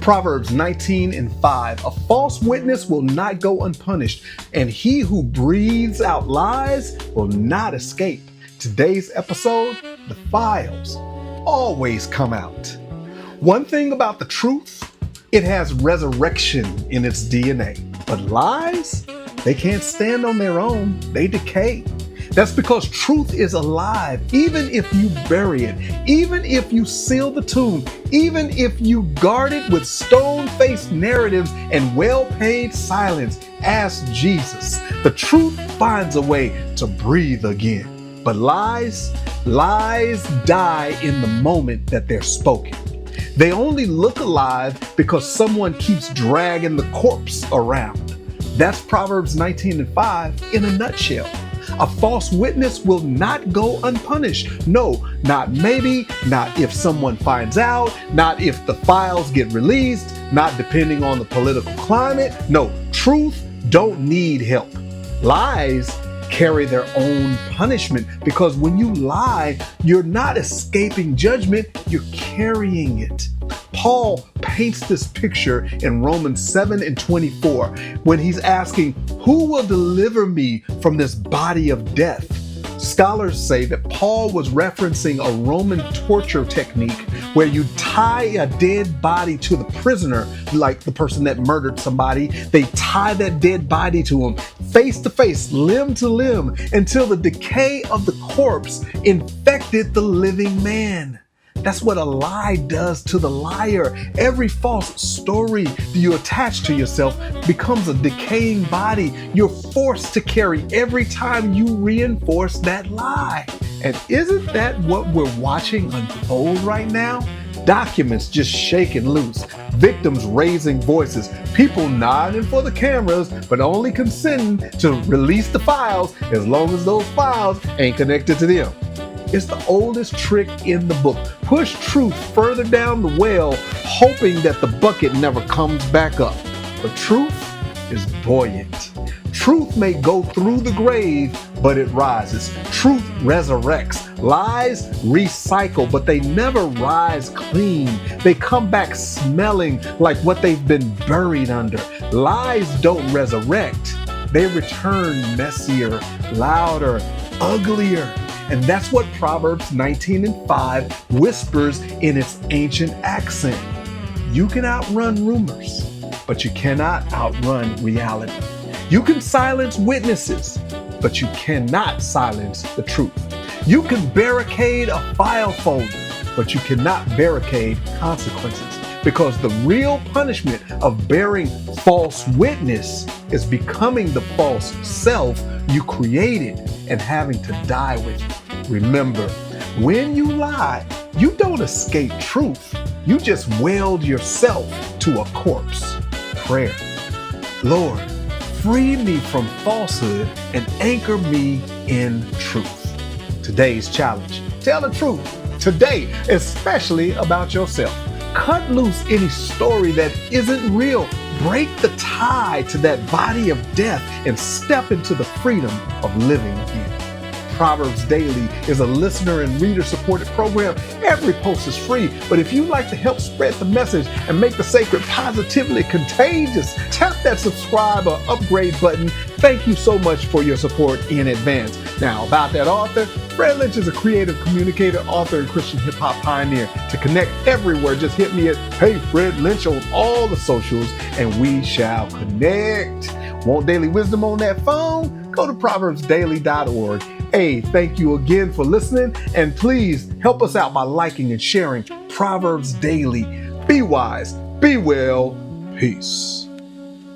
Proverbs 19:5, a false witness will not go unpunished, and he who breathes out lies will not escape. Today's episode, the files always come out. One thing about the truth, it has resurrection in its DNA, but lies, they can't stand on their own, they decay. That's because truth is alive, even if you bury it, even if you seal the tomb, even if you guard it with stone-faced narratives and well-paid silence. Ask Jesus. The truth finds a way to breathe again. But lies die in the moment that they're spoken. They only look alive because someone keeps dragging the corpse around. That's Proverbs 19:5 in a nutshell. A false witness will not go unpunished. No, not maybe, not if someone finds out, not if the files get released, not depending on the political climate. No, truth don't need help. Lies carry their own punishment because when you lie, you're not escaping judgment, you're carrying it. Paul paints this picture in Romans 7:24 when he's asking, who will deliver me from this body of death? Scholars say that Paul was referencing a Roman torture technique where you tie a dead body to the prisoner, like the person that murdered somebody. They tie that dead body to him face to face, limb to limb, until the decay of the corpse infected the living man. That's what a lie does to the liar. Every false story that you attach to yourself becomes a decaying body you're forced to carry every time you reinforce that lie. And isn't that what we're watching unfold right now? Documents just shaking loose, victims raising voices, people nodding for the cameras, but only consenting to release the files as long as those files ain't connected to them. It's the oldest trick in the book. Push truth further down the well, hoping that the bucket never comes back up. But truth is buoyant. Truth may go through the grave, but it rises. Truth resurrects. Lies recycle, but they never rise clean. They come back smelling like what they've been buried under. Lies don't resurrect. They return messier, louder, uglier. And that's what Proverbs 19:5 whispers in its ancient accent. You can outrun rumors, but you cannot outrun reality. You can silence witnesses, but you cannot silence the truth. You can barricade a file folder, but you cannot barricade consequences. Because the real punishment of bearing false witness is becoming the false self you created and having to die with it. Remember, when you lie, you don't escape truth. You just weld yourself to a corpse. Prayer. Lord, free me from falsehood and anchor me in truth. Today's challenge. Tell the truth today, especially about yourself. Cut loose any story that isn't real. Break the tie to that body of death and step into the freedom of living again. Proverbs Daily is a listener and reader supported program. Every post is free, but if you'd like to help spread the message and make the sacred positively contagious, tap that subscribe or upgrade button. Thank you so much for your support in advance. Now, about that author, Fred Lynch is a creative communicator, author, and Christian hip-hop pioneer. To connect everywhere, just hit me at Hey Fred Lynch on all the socials, and we shall connect. Want daily wisdom on that phone? Go to proverbsdaily.org. Hey, thank you again for listening, and please help us out by liking and sharing Proverbs Daily. Be wise, be well, peace.